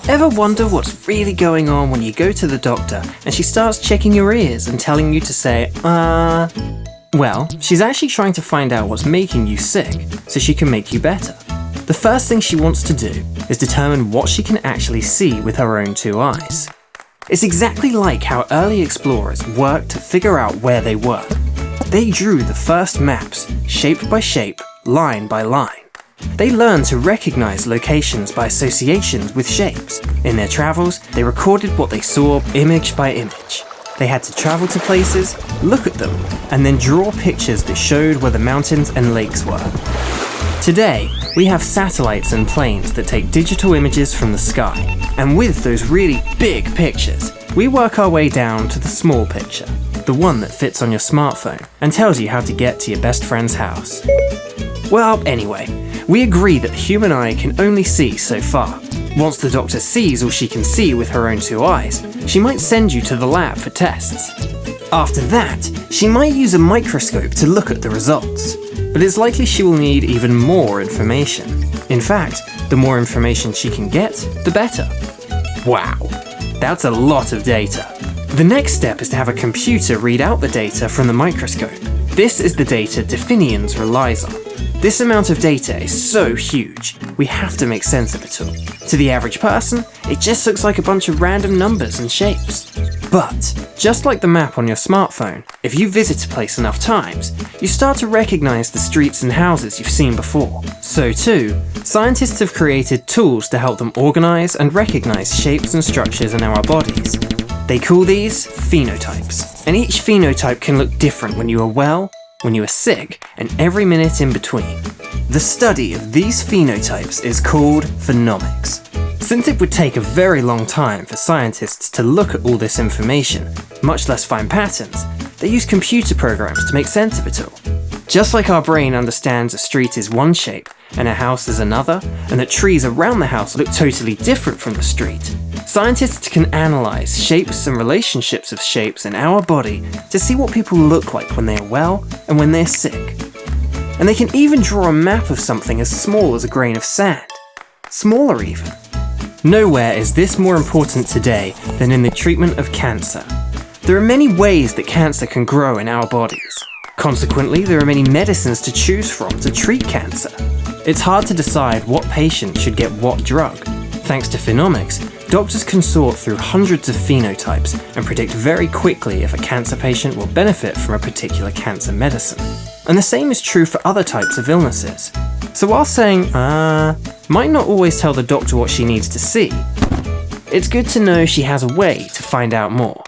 Ever wonder what's really going on when you go to the doctor and she starts checking your ears and telling you to say, Well, she's actually trying to find out what's making you sick so she can make you better. The first thing she wants to do is determine what she can actually see with her own two eyes. It's exactly like how early explorers worked to figure out where they were. They drew the first maps, shape by shape, line by line. They learned to recognize locations by associations with shapes. In their travels, they recorded what they saw image by image. They had to travel to places, look at them, and then draw pictures that showed where the mountains and lakes were. Today, we have satellites and planes that take digital images from the sky, and with those really big pictures, we work our way down to the small picture, the one that fits on your smartphone and tells you how to get to your best friend's house. Well, anyway, we agree that the human eye can only see so far. Once the doctor sees all she can see with her own two eyes, she might send you to the lab for tests. After that, she might use a microscope to look at the results, but it's likely she will need even more information. In fact, the more information she can get, the better. Wow, that's a lot of data. The next step is to have a computer read out the data from the microscope. This is the data definiens relies on. This amount of data is so huge, we have to make sense of it all. To the average person, it just looks like a bunch of random numbers and shapes. But, just like the map on your smartphone, if you visit a place enough times, you start to recognize the streets and houses you've seen before. So too, scientists have created tools to help them organize and recognize shapes and structures in our bodies. They call these phenotypes, and each phenotype can look different when you are well, when you are sick, and every minute in between. The study of these phenotypes is called phenomics. Since it would take a very long time for scientists to look at all this information, much less find patterns, they use computer programs to make sense of it all. Just like our brain understands a street is one shape and a house is another, and that trees around the house look totally different from the street, scientists can analyze shapes and relationships of shapes in our body to see what people look like when they are well and when they're sick. And they can even draw a map of something as small as a grain of sand. Smaller even. Nowhere is this more important today than in the treatment of cancer. There are many ways that cancer can grow in our bodies. Consequently, there are many medicines to choose from to treat cancer. It's hard to decide what patient should get what drug. Thanks to phenomics, doctors can sort through hundreds of phenotypes and predict very quickly if a cancer patient will benefit from a particular cancer medicine. And the same is true for other types of illnesses. So while saying, might not always tell the doctor what she needs to see, it's good to know she has a way to find out more.